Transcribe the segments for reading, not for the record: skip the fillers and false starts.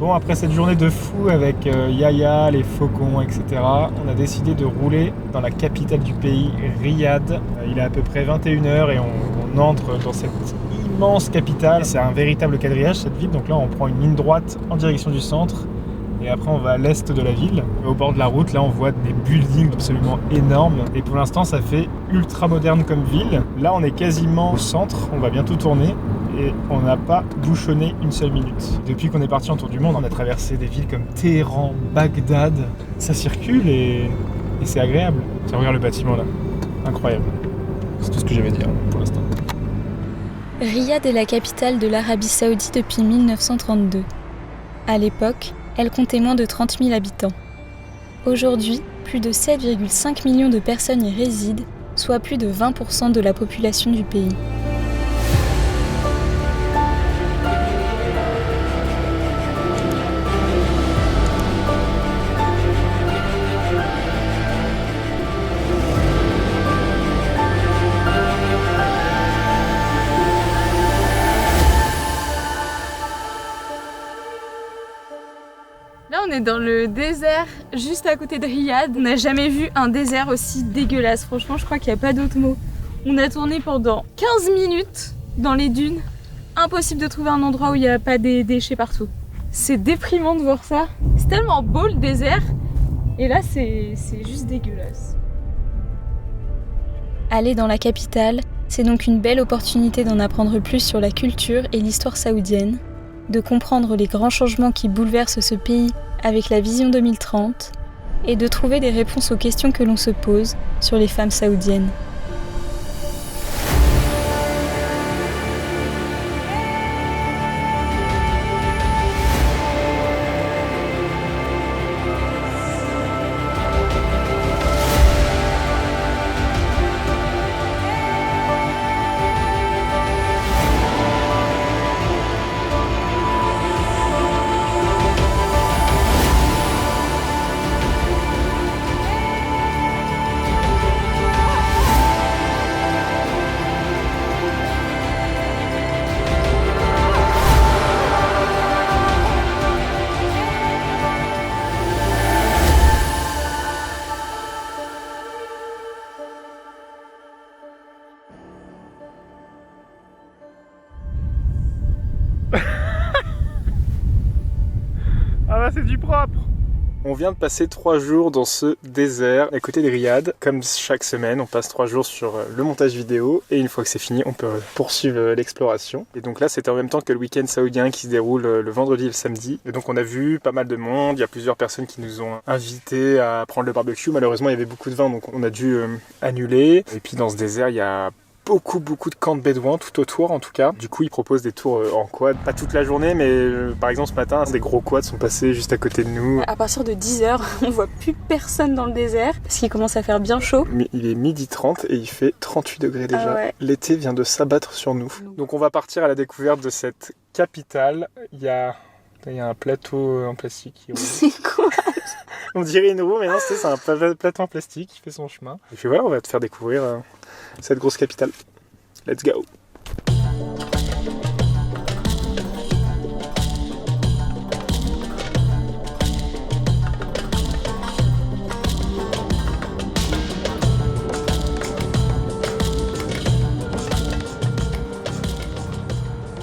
Bon, après cette journée de fou avec Yaya, les faucons, etc., on a décidé de rouler dans la capitale du pays, Riyad. Il est à peu près 21h et on entre dans cette immense capitale. C'est un véritable quadrillage cette ville, donc là on prend une ligne droite en direction du centre et après on va à l'est de la ville. Au bord de la route, là on voit des buildings absolument énormes et pour l'instant ça fait ultra moderne comme ville. Là on est quasiment au centre, on va bientôt tourner. Et on n'a pas bouchonné une seule minute. Depuis qu'on est parti en tour du monde, on a traversé des villes comme Téhéran, Bagdad. Ça circule et c'est agréable. Tiens, regarde le bâtiment là. Incroyable. C'est tout ce que j'avais à dire pour l'instant. Riyad est la capitale de l'Arabie Saoudite depuis 1932. À l'époque, elle comptait moins de 30 000 habitants. Aujourd'hui, plus de 7,5 millions de personnes y résident, soit plus de 20% de la population du pays. Là, on est dans le désert, juste à côté de Riyad. On n'a jamais vu un désert aussi dégueulasse. Franchement, je crois qu'il n'y a pas d'autre mot. On a tourné pendant 15 minutes dans les dunes. Impossible de trouver un endroit où il n'y a pas des déchets partout. C'est déprimant de voir ça. C'est tellement beau le désert. Et là, c'est juste dégueulasse. Aller dans la capitale, c'est donc une belle opportunité d'en apprendre plus sur la culture et l'histoire saoudienne, de comprendre les grands changements qui bouleversent ce pays avec la vision 2030 et de trouver des réponses aux questions que l'on se pose sur les femmes saoudiennes. Ah bah c'est du propre. On vient de passer 3 jours dans ce désert à côté de Riyad. Comme chaque semaine, on passe 3 jours sur le montage vidéo et une fois que c'est fini, on peut poursuivre l'exploration. Et donc là, c'était en même temps que le week-end saoudien qui se déroule le vendredi et le samedi. Et donc on a vu pas mal de monde, il y a plusieurs personnes qui nous ont invités à prendre le barbecue. Malheureusement, il y avait beaucoup de vent, donc on a dû annuler. Et puis dans ce désert, il y a beaucoup de camps de bédouins tout autour en tout cas. Du coup ils proposent des tours en quad, pas toute la journée mais par exemple ce matin des gros quads sont passés juste à côté de nous. À partir de 10h, on voit plus personne dans le désert parce qu'il commence à faire bien chaud. Mais il est 12h30 et il fait 38 degrés déjà. Ah ouais. L'été vient de s'abattre sur nous. Donc on va partir à la découverte de cette capitale. Il y a un plateau en plastique qui roule. C'est quoi? On dirait une roue mais non c'est un plateau en plastique qui fait son chemin. Et puis voilà, on va te faire découvrir cette grosse capitale. Let's go!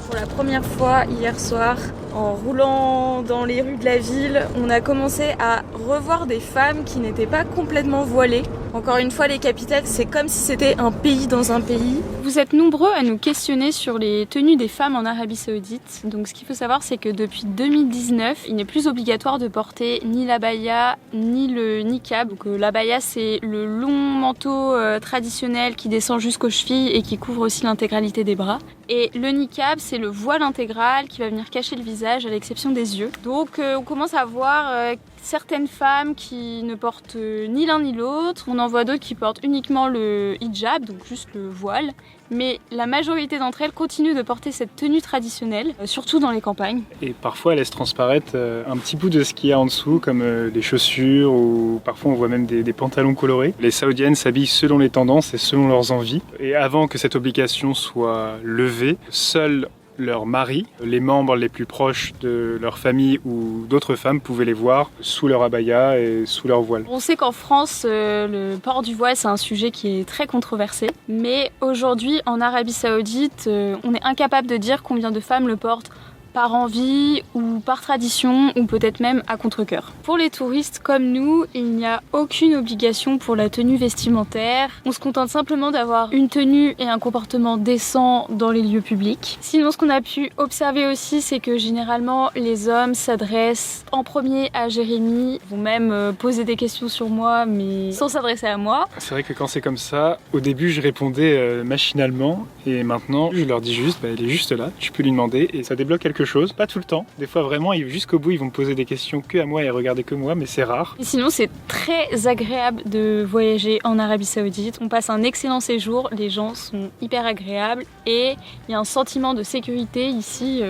Pour la première fois hier soir, en roulant dans les rues de la ville, on a commencé à revoir des femmes qui n'étaient pas complètement voilées. Encore une fois, les capitales, c'est comme si c'était un pays dans un pays. Vous êtes nombreux à nous questionner sur les tenues des femmes en Arabie Saoudite. Donc ce qu'il faut savoir, c'est que depuis 2019, il n'est plus obligatoire de porter ni l'abaya ni le niqab. Donc l'abaya, c'est le long manteau traditionnel qui descend jusqu'aux chevilles et qui couvre aussi l'intégralité des bras. Et le niqab, c'est le voile intégral qui va venir cacher le visage à l'exception des yeux. Donc on commence à voir certaines femmes qui ne portent ni l'un ni l'autre. On en voit d'autres qui portent uniquement le hijab, donc juste le voile. Mais la majorité d'entre elles continuent de porter cette tenue traditionnelle, surtout dans les campagnes. Et parfois, elles laissent transparaître un petit bout de ce qu'il y a en dessous, comme des chaussures ou parfois on voit même des pantalons colorés. Les Saoudiennes s'habillent selon les tendances et selon leurs envies. Et avant que cette obligation soit levée, seuls leurs maris, les membres les plus proches de leur famille ou d'autres femmes pouvaient les voir sous leur abaya et sous leur voile. On sait qu'en France, le port du voile, c'est un sujet qui est très controversé. Mais aujourd'hui, en Arabie Saoudite, on est incapable de dire combien de femmes le portent par envie ou par tradition ou peut-être même à contre-cœur. Pour les touristes comme nous, il n'y a aucune obligation pour la tenue vestimentaire. On se contente simplement d'avoir une tenue et un comportement décent dans les lieux publics. Sinon, ce qu'on a pu observer aussi, c'est que généralement les hommes s'adressent en premier à Jérémy, vont même poser des questions sur moi mais sans s'adresser à moi. C'est vrai que quand c'est comme ça, au début je répondais machinalement et maintenant je leur dis juste il est juste là, tu peux lui demander et ça débloque quelque chose, pas tout le temps. Des fois vraiment jusqu'au bout ils vont me poser des questions que à moi et regarder que moi, mais c'est rare. Et sinon c'est très agréable de voyager en Arabie Saoudite. On passe un excellent séjour, les gens sont hyper agréables et il y a un sentiment de sécurité ici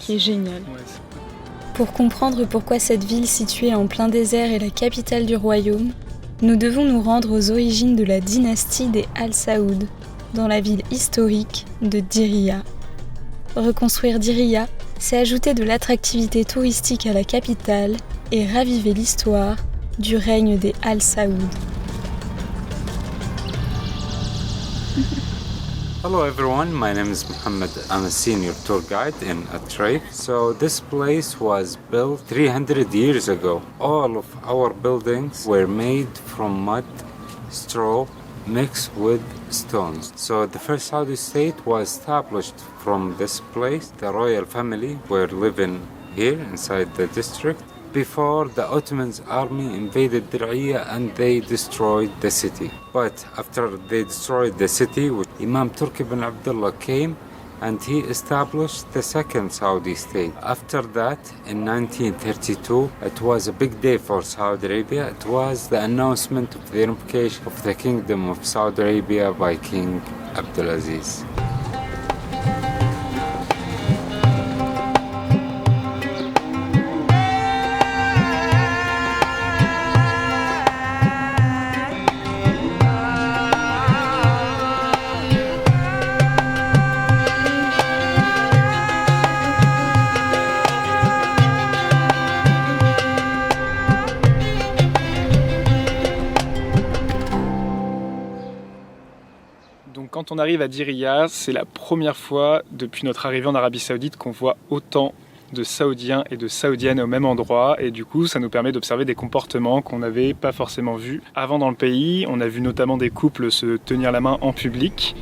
qui est génial. Ouais, Pour comprendre pourquoi cette ville située en plein désert est la capitale du royaume, nous devons nous rendre aux origines de la dynastie des Al Saoud, dans la ville historique de Diriyah. Reconstruire Diriyah, c'est ajouter de l'attractivité touristique à la capitale et raviver l'histoire du règne des Al Saoud. Hello everyone, my name is Mohammed. I'm a senior tour guide in Atreif. So this place was built 300 years ago. All of our buildings were made from mud, straw, mixed with stones. So the first Saudi state was established from this place. The royal family were living here inside the district before the Ottoman army invaded Diriyah and they destroyed the city. But after they destroyed the city, Imam Turki ibn Abdullah came and he established the second Saudi state. After that, in 1932, it was a big day for Saudi Arabia. It was the announcement of the unification of the Kingdom of Saudi Arabia by King Abdulaziz. Donc quand on arrive à Diriyah, c'est la première fois depuis notre arrivée en Arabie Saoudite qu'on voit autant de Saoudiens et de Saoudiennes au même endroit et du coup ça nous permet d'observer des comportements qu'on n'avait pas forcément vus avant dans le pays. On a vu notamment des couples se tenir la main en public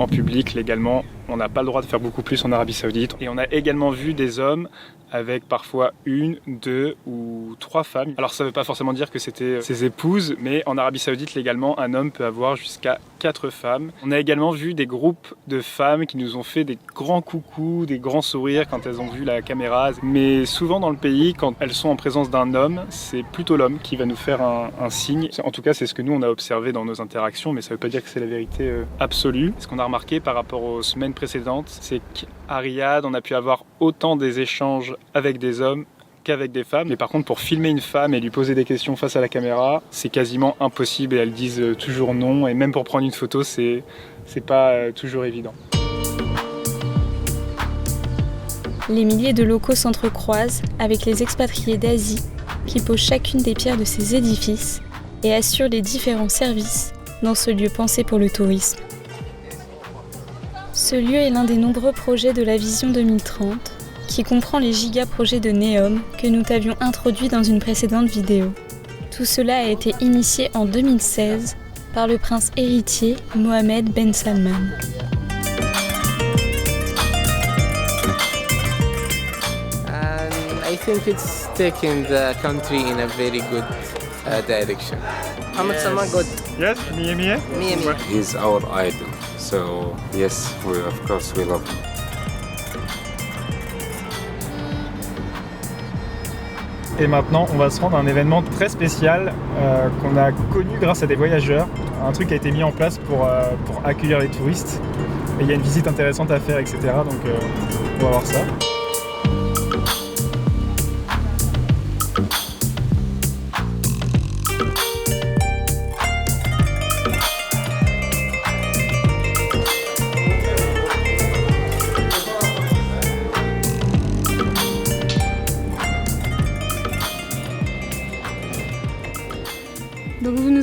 légalement. On n'a pas le droit de faire beaucoup plus en Arabie Saoudite. Et on a également vu des hommes avec parfois 1, 2 ou 3 femmes. Alors ça ne veut pas forcément dire que c'était ses épouses, mais en Arabie Saoudite légalement, un homme peut avoir jusqu'à 4 femmes. On a également vu des groupes de femmes qui nous ont fait des grands coucous, des grands sourires quand elles ont vu la caméra. Mais souvent dans le pays, quand elles sont en présence d'un homme, c'est plutôt l'homme qui va nous faire un signe. En tout cas, c'est ce que nous on a observé dans nos interactions, mais ça ne veut pas dire que c'est la vérité absolue. Ce qu'on a remarqué par rapport aux semaines précédentes, c'est qu'à Riyad, on a pu avoir autant des échanges avec des hommes qu'avec des femmes. Mais par contre, pour filmer une femme et lui poser des questions face à la caméra, c'est quasiment impossible et elles disent toujours non. Et même pour prendre une photo, c'est pas toujours évident. Les milliers de locaux s'entrecroisent avec les expatriés d'Asie qui posent chacune des pierres de ces édifices et assurent les différents services dans ce lieu pensé pour le tourisme. Ce lieu est l'un des nombreux projets de la Vision 2030 qui comprend les giga-projets de NEOM que nous t'avions introduits dans une précédente vidéo. Tout cela a été initié en 2016 par le prince héritier Mohammed Ben Salman. I think it's taking the country in a very good direction. Mohammed Salman good. Yes, Mie. He's our idol, so yes, of course we love him. Et maintenant, on va se rendre à un événement très spécial qu'on a connu grâce à des voyageurs. Un truc a été mis en place pour accueillir les touristes. Et il y a une visite intéressante à faire, etc. Donc on va voir ça.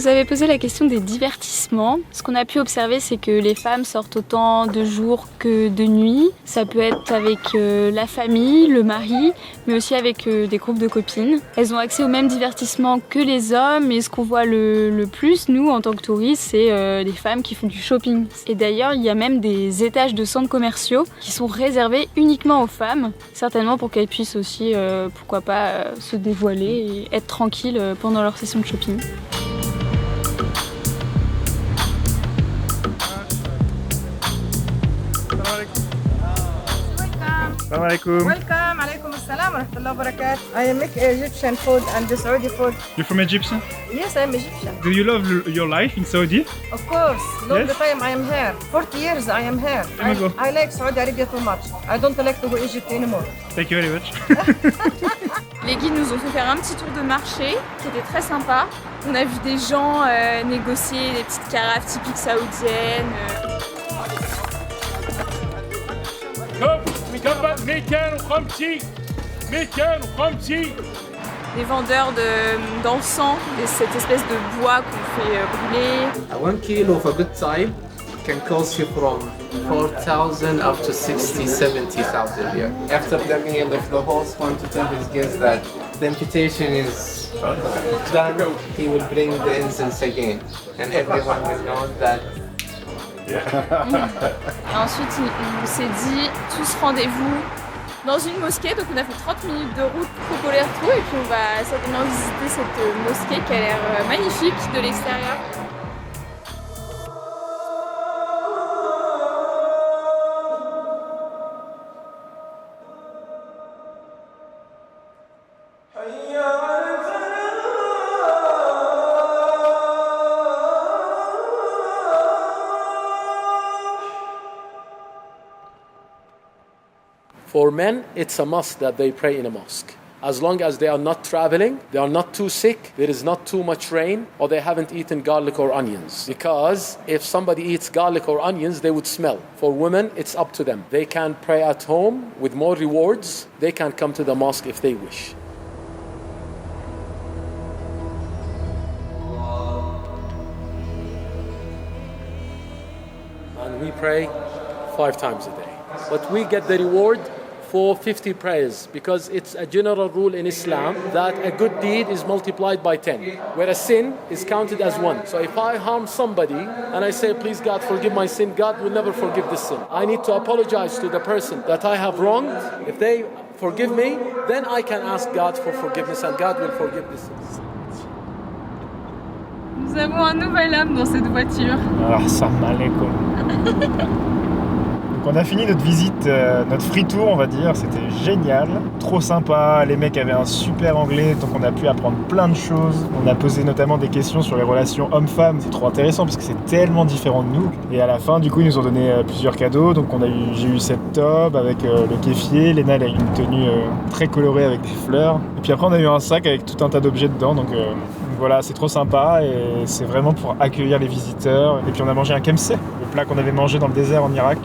nous avez posé la question des divertissements. Ce qu'on a pu observer, c'est que les femmes sortent autant de jour que de nuit. Ça peut être avec la famille, le mari, mais aussi avec des groupes de copines. Elles ont accès aux mêmes divertissements que les hommes, et ce qu'on voit le plus, nous, en tant que touristes, c'est les femmes qui font du shopping. Et d'ailleurs, il y a même des étages de centres commerciaux qui sont réservés uniquement aux femmes, certainement pour qu'elles puissent aussi, pourquoi pas, se dévoiler et être tranquilles pendant leur session de shopping. Salam alaikum. Welcome, alaikum assalam wa rahmatullahi wa barakatuh. I make Egyptian food and the Saudi food. You're from Egyptian? Yes, I'm Egyptian. Do you love your life in Saudi? Of course, long Yes? time I am here. 40 years I am here. Oh my God. I like Saudi Arabia too much. I don't like to go Egypt anymore. Thank you very much. Les guides nous ont fait faire un petit tour de marché qui était très sympa. On a vu des gens négocier des petites carafes typiques saoudiennes. Des vendeurs d'encens, cette espèce de bois qu'on fait brûler. 1 kilo of a good type can cost you from 4,000 up to 60,000, 70,000 here. After the meal, if the host wants to tell his guests that the invitation is done, he will bring the incense again. And everyone will know that. Et ensuite, on s'est dit, tous rendez-vous dans une mosquée. Donc on a fait 30 minutes de route pour Colerto et puis on va certainement visiter cette mosquée qui a l'air magnifique de l'extérieur. For men, it's a must that they pray in a mosque. As long as they are not traveling, they are not too sick, there is not too much rain, or they haven't eaten garlic or onions. Because if somebody eats garlic or onions, they would smell. For women, it's up to them. They can pray at home with more rewards. They can come to the mosque if they wish. And we pray 5 times a day. But we get the reward for 50 prayers because it's a general rule in Islam that a good deed is multiplied by 10, where a sin is counted as 1. So if I harm somebody and I say, please God, forgive my sin, God will never forgive this sin. I need to apologize to the person that I have wronged. If they forgive me, then I can ask God for forgiveness and God will forgive this sin. Nous avons un nouvel homme dans cette voiture. Alors, salam alaikum. Donc on a fini notre visite, notre free tour on va dire, c'était génial, trop sympa, les mecs avaient un super anglais donc on a pu apprendre plein de choses, on a posé notamment des questions sur les relations hommes-femmes, c'est trop intéressant parce que c'est tellement différent de nous et à la fin du coup ils nous ont donné plusieurs cadeaux, donc j'ai eu cette tobe avec le kéfier, Léna elle a eu une tenue très colorée avec des fleurs et puis après on a eu un sac avec tout un tas d'objets dedans donc voilà, c'est trop sympa et c'est vraiment pour accueillir les visiteurs et puis on a mangé un kemseh, le plat qu'on avait mangé dans le désert en Irak.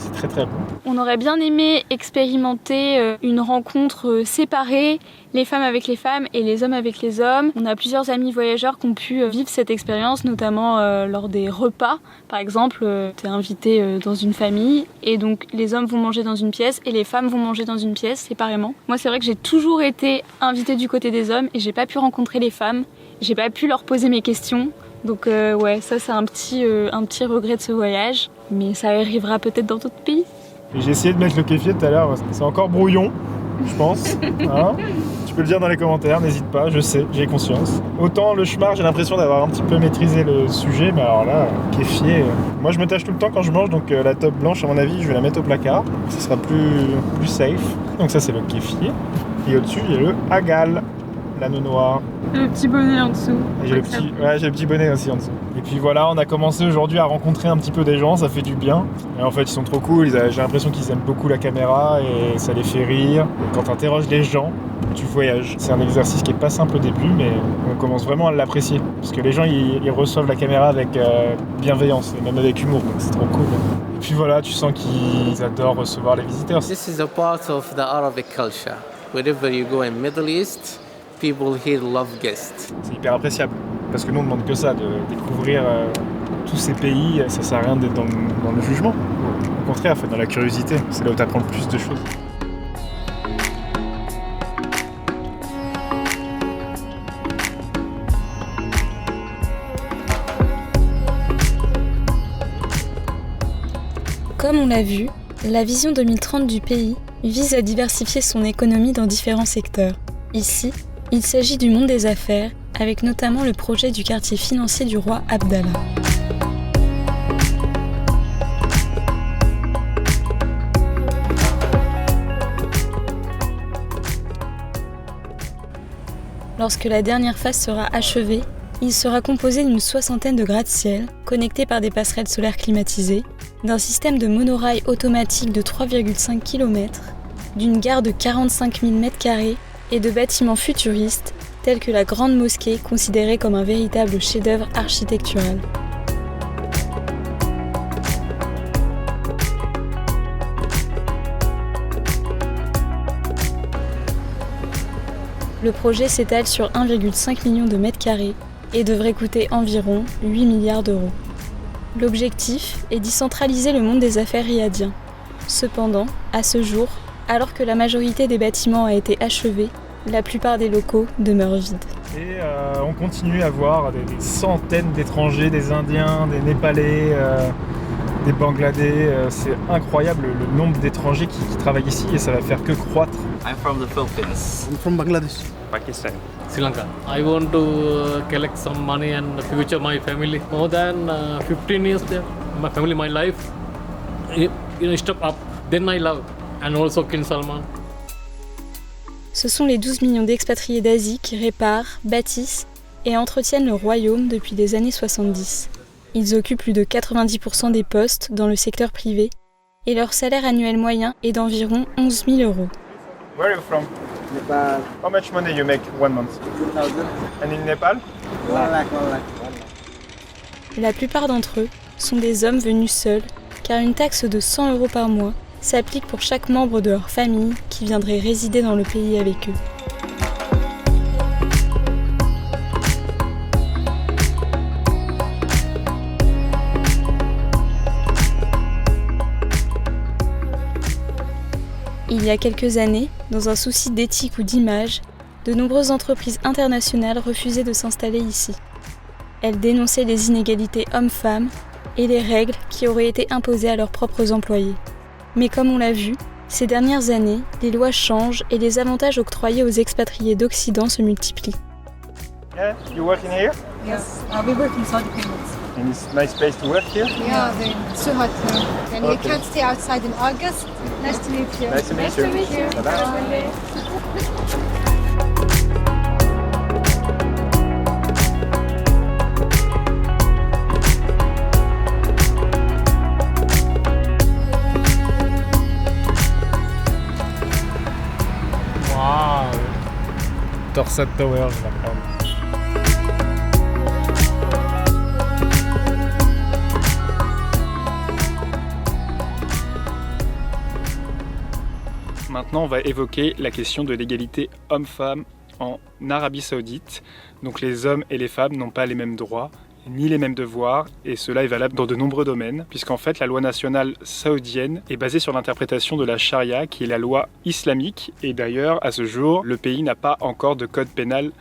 C'est très très bon. On aurait bien aimé expérimenter une rencontre séparée, les femmes avec les femmes et les hommes avec les hommes. On a plusieurs amis voyageurs qui ont pu vivre cette expérience, notamment lors des repas. Par exemple, tu es invité dans une famille et donc les hommes vont manger dans une pièce et les femmes vont manger dans une pièce séparément. Moi, c'est vrai que j'ai toujours été invitée du côté des hommes et j'ai pas pu rencontrer les femmes. J'ai pas pu leur poser mes questions. Donc ouais, ça c'est un petit regret de ce voyage, mais ça arrivera peut-être dans d'autres pays. J'ai essayé de mettre le kéfier tout à l'heure, c'est encore brouillon, je pense. Hein, tu peux le dire dans les commentaires, n'hésite pas, je sais, j'ai conscience. Autant le schmar, j'ai l'impression d'avoir un petit peu maîtrisé le sujet, mais alors là, kéfier... Moi je me tâche tout le temps quand je mange, donc la tobe blanche à mon avis, je vais la mettre au placard, ce sera plus safe. Donc ça c'est le kéfier, et au-dessus il y a le agal. L'anneau noir. Le petit bonnet en dessous. J'ai le petit bonnet aussi en dessous. Et puis voilà, on a commencé aujourd'hui à rencontrer un petit peu des gens, ça fait du bien. Et en fait, ils sont trop cool, j'ai l'impression qu'ils aiment beaucoup la caméra et ça les fait rire. Et quand tu interroges les gens, tu voyages. C'est un exercice qui est pas simple au début, mais on commence vraiment à l'apprécier. Parce que les gens, ils reçoivent la caméra avec bienveillance et même avec humour, donc c'est trop cool. Et puis voilà, tu sens qu'ils adorent recevoir les visiteurs. This is a part of the Arabic culture. Wherever you go in Middle East, people here love guests. C'est hyper appréciable. Parce que nous on demande que ça, de découvrir tous ces pays, ça sert à rien d'être dans le jugement. Au contraire, dans la curiosité, c'est là où tu apprends le plus de choses. Comme on l'a vu, la vision 2030 du pays vise à diversifier son économie dans différents secteurs. Ici, il s'agit du monde des affaires, avec notamment le projet du quartier financier du roi Abdallah. Lorsque la dernière phase sera achevée, il sera composé d'une 60aine de gratte-ciel, connectés par des passerelles solaires climatisées, d'un système de monorail automatique de 3,5 km, d'une gare de 45 000 m² et de bâtiments futuristes tels que la Grande Mosquée, considérée comme un véritable chef-d'œuvre architectural. Le projet s'étale sur 1,5 million de mètres carrés et devrait coûter environ 8 milliards d'euros. L'objectif est d'y centraliser le monde des affaires riadien. Cependant, à ce jour, alors que la majorité des bâtiments a été achevée, la plupart des locaux demeurent vides. Et on continue à voir des centaines d'étrangers, des Indiens, des Népalais, des Bangladais. C'est incroyable le nombre d'étrangers qui travaillent ici et ça va faire que croître. I'm from the Philippines. I'm from Bangladesh. Pakistan. Sri Lanka. I want to collect some money and future my family. More than 15 years there. My family, my life. Step up. Then I love. And also King Salman. Ce sont les 12 millions d'expatriés d'Asie qui réparent, bâtissent et entretiennent le royaume depuis les années 70. Ils occupent plus de 90% des postes dans le secteur privé et leur salaire annuel moyen est d'environ 11 000 euros. Where are you from? Nepal. How much money you make 1 month? 2,000. And in Nepal? 1 lakh. La plupart d'entre eux sont des hommes venus seuls, car une taxe de 100 euros par mois s'applique pour chaque membre de leur famille qui viendrait résider dans le pays avec eux. Il y a quelques années, dans un souci d'éthique ou d'image, de nombreuses entreprises internationales refusaient de s'installer ici. Elles dénonçaient les inégalités hommes-femmes et les règles qui auraient été imposées à leurs propres employés. Mais comme on l'a vu, ces dernières années, les lois changent et les avantages octroyés aux expatriés d'Occident se multiplient. Yeah, you work in here? Yes, we work in Saudi payments. And it's a nice place to work here? Yeah, so hot here. And we can't stay outside in August. Nice to meet you. Nice to meet you. Bye-bye. Waouh! Torsade Tower, je vais prendre. Maintenant, on va évoquer la question de l'égalité homme-femme en Arabie Saoudite. Donc les hommes et les femmes n'ont pas les mêmes droits, ni les mêmes devoirs, et cela est valable dans de nombreux domaines, puisqu'en fait la loi nationale saoudienne est basée sur l'interprétation de la charia, qui est la loi islamique, et d'ailleurs, à ce jour, le pays n'a pas encore de code pénal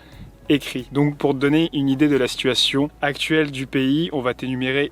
écrit. Donc pour donner une idée de la situation actuelle du pays, on va t'énumérer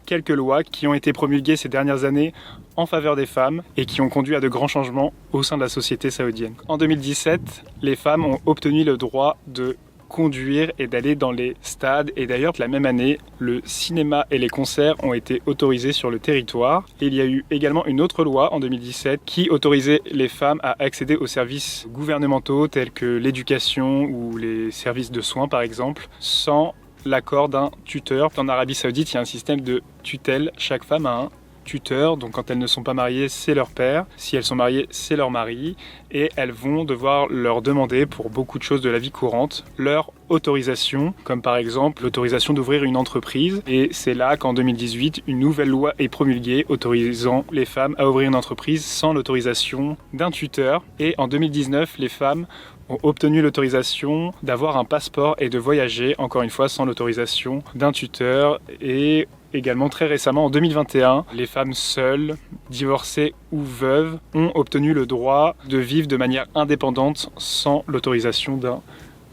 quelques lois qui ont été promulguées ces dernières années en faveur des femmes et qui ont conduit à de grands changements au sein de la société saoudienne. En 2017, les femmes ont obtenu le droit de conduire et d'aller dans les stades. Et d'ailleurs, la même année, le cinéma et les concerts ont été autorisés sur le territoire. Et il y a eu également une autre loi en 2017 qui autorisait les femmes à accéder aux services gouvernementaux tels que l'éducation ou les services de soins par exemple, sans l'accord d'un tuteur. En Arabie Saoudite, il y a un système de tutelle. Chaque femme a un tuteur, donc quand elles ne sont pas mariées, c'est leur père. Si elles sont mariées, c'est leur mari. Et elles vont devoir leur demander, pour beaucoup de choses de la vie courante, leur autorisation, comme par exemple l'autorisation d'ouvrir une entreprise. Et c'est là qu'en 2018, une nouvelle loi est promulguée autorisant les femmes à ouvrir une entreprise sans l'autorisation d'un tuteur. Et en 2019, les femmes ont obtenu l'autorisation d'avoir un passeport et de voyager, encore une fois sans l'autorisation d'un tuteur. Et également très récemment, en 2021, les femmes seules, divorcées ou veuves, ont obtenu le droit de vivre de manière indépendante sans l'autorisation d'un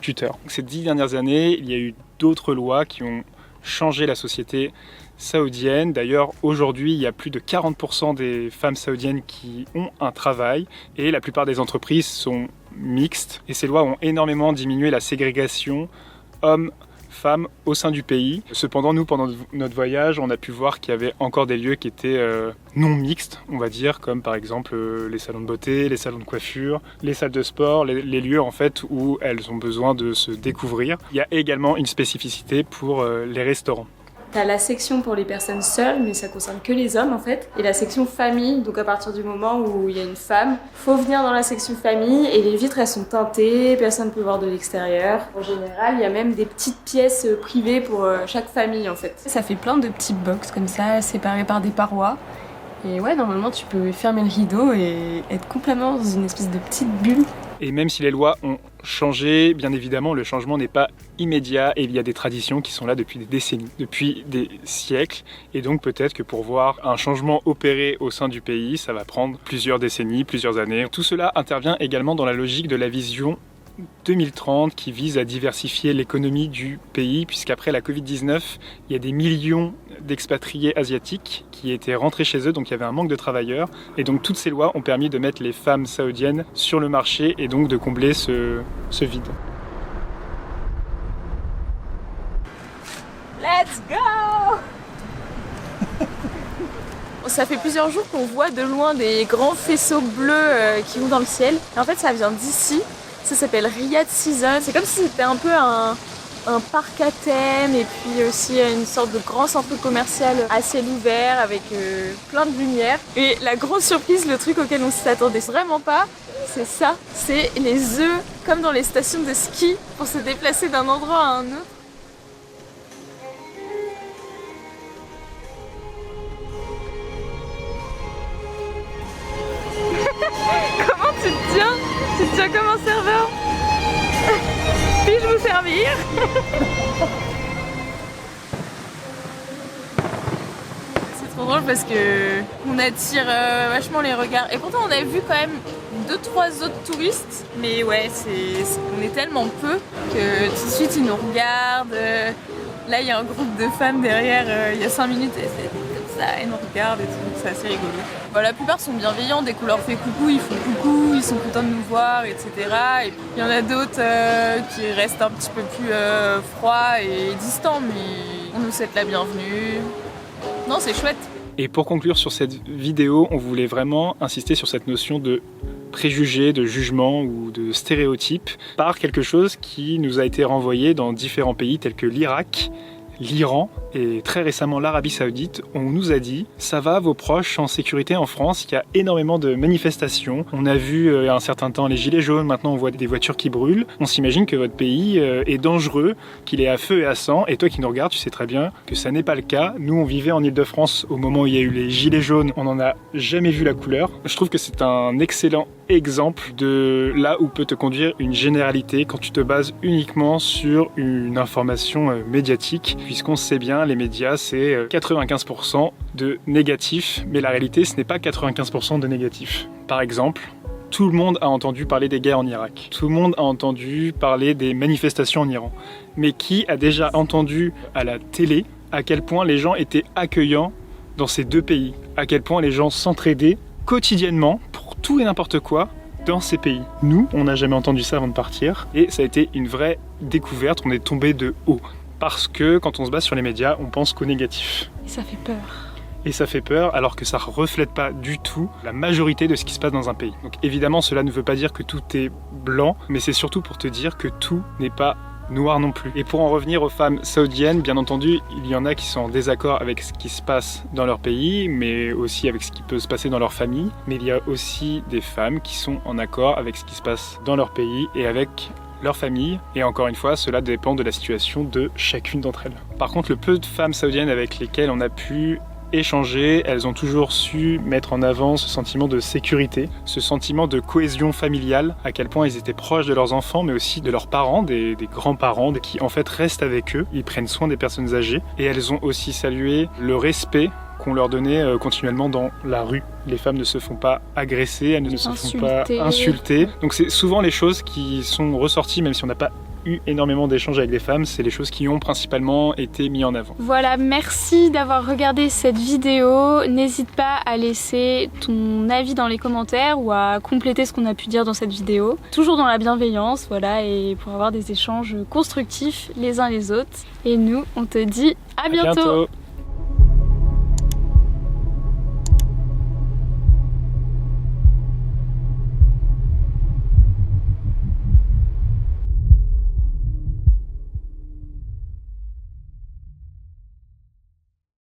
tuteur. Ces 10 dernières années, il y a eu d'autres lois qui ont changé la société saoudienne. D'ailleurs, aujourd'hui, il y a plus de 40% des femmes saoudiennes qui ont un travail et la plupart des entreprises sont mixtes. Et ces lois ont énormément diminué la ségrégation hommes-femmes au sein du pays. Cependant, nous, pendant notre voyage, on a pu voir qu'il y avait encore des lieux qui étaient non mixtes, on va dire, comme par exemple les salons de beauté, les salons de coiffure, les salles de sport, les lieux en fait où elles ont besoin de se découvrir. Il y a également une spécificité pour les restaurants. T'as la section pour les personnes seules, mais ça concerne que les hommes en fait, et la section famille, donc à partir du moment où il y a une femme, faut venir dans la section famille et les vitres elles sont teintées, personne ne peut voir de l'extérieur. En général, il y a même des petites pièces privées pour chaque famille en fait. Ça fait plein de petites box comme ça, séparées par des parois. Et ouais, normalement tu peux fermer le rideau et être complètement dans une espèce de petite bulle. Et même si les lois ont changé, bien évidemment, le changement n'est pas immédiat et il y a des traditions qui sont là depuis des décennies, depuis des siècles. Et donc peut-être que pour voir un changement opérer au sein du pays, ça va prendre plusieurs décennies, plusieurs années. Tout cela intervient également dans la logique de la vision 2030 qui vise à diversifier l'économie du pays, puisqu'après la Covid-19, il y a des millions d'expatriés asiatiques qui étaient rentrés chez eux, donc il y avait un manque de travailleurs. Et donc toutes ces lois ont permis de mettre les femmes saoudiennes sur le marché et donc de combler ce vide. Let's go! Ça fait plusieurs jours qu'on voit de loin des grands faisceaux bleus qui vont dans le ciel. Et en fait, ça vient d'ici. Ça s'appelle Riyadh Season. C'est comme si c'était un peu un parc à thème et puis aussi une sorte de grand centre commercial à ciel ouvert avec plein de lumière. Et la grosse surprise, le truc auquel on s'attendait vraiment pas, c'est ça. C'est les œufs comme dans les stations de ski pour se déplacer d'un endroit à un autre. Comment tu te tiens? Tu te tiens comme un serveur? Puis-je vous servir? C'est trop drôle parce que on attire vachement les regards. Et pourtant on a vu quand même 2-3 autres touristes. Mais ouais, on est tellement peu que tout de suite ils nous regardent. Là il y a un groupe de femmes derrière, il y a 5 minutes et c'est comme ça, ils nous regardent et tout, c'est assez rigolo. Bah, la plupart sont bienveillants, dès qu'on leur fait coucou, ils font coucou, ils sont contents de nous voir, etc. Et puis il y en a d'autres qui restent un petit peu plus froids et distants, mais on nous souhaite la bienvenue. Non, c'est chouette. Et pour conclure sur cette vidéo, on voulait vraiment insister sur cette notion de préjugés, de jugement ou de stéréotypes par quelque chose qui nous a été renvoyé dans différents pays tels que l'Irak, l'Iran et très récemment l'Arabie Saoudite. On nous a dit ça va, vos proches sont en sécurité en France, il y a énormément de manifestations. On a vu il y a un certain temps les gilets jaunes, maintenant on voit des voitures qui brûlent. On s'imagine que votre pays est dangereux, qu'il est à feu et à sang, et toi qui nous regardes, tu sais très bien que ça n'est pas le cas. Nous on vivait en Île-de-France au moment où il y a eu les gilets jaunes, on n'en a jamais vu la couleur. Je trouve que c'est un excellent exemple de là où peut te conduire une généralité quand tu te bases uniquement sur une information médiatique, puisqu'on sait bien, les médias c'est 95% de négatif, mais la réalité ce n'est pas 95% de négatif. Par exemple, tout le monde a entendu parler des guerres en Irak, tout le monde a entendu parler des manifestations en Iran, mais qui a déjà entendu à la télé à quel point les gens étaient accueillants dans ces deux pays, à quel point les gens s'entraidaient quotidiennement pour tout et n'importe quoi dans ces pays. Nous, on n'a jamais entendu ça avant de partir et ça a été une vraie découverte, on est tombé de haut. Parce que quand on se base sur les médias, on pense qu'au négatif. Et ça fait peur. Et ça fait peur alors que ça ne reflète pas du tout la majorité de ce qui se passe dans un pays. Donc évidemment, cela ne veut pas dire que tout est blanc, mais c'est surtout pour te dire que tout n'est pas noir non plus. Et pour en revenir aux femmes saoudiennes, bien entendu, il y en a qui sont en désaccord avec ce qui se passe dans leur pays, mais aussi avec ce qui peut se passer dans leur famille. Mais il y a aussi des femmes qui sont en accord avec ce qui se passe dans leur pays et avec leur famille, et encore une fois, cela dépend de la situation de chacune d'entre elles. Par contre, le peu de femmes saoudiennes avec lesquelles on a pu échanger, elles ont toujours su mettre en avant ce sentiment de sécurité, ce sentiment de cohésion familiale, à quel point ils étaient proches de leurs enfants, mais aussi de leurs parents, des grands-parents, qui en fait restent avec eux, ils prennent soin des personnes âgées, et elles ont aussi salué le respect qu'on leur donnait continuellement dans la rue. Les femmes ne se font pas agresser, elles ne se font pas insulter. Donc c'est souvent les choses qui sont ressorties, même si on n'a pas eu énormément d'échanges avec des femmes, c'est les choses qui ont principalement été mises en avant. Voilà, merci d'avoir regardé cette vidéo. N'hésite pas à laisser ton avis dans les commentaires ou à compléter ce qu'on a pu dire dans cette vidéo. Toujours dans la bienveillance, voilà, et pour avoir des échanges constructifs les uns les autres. Et nous, on te dit à bientôt.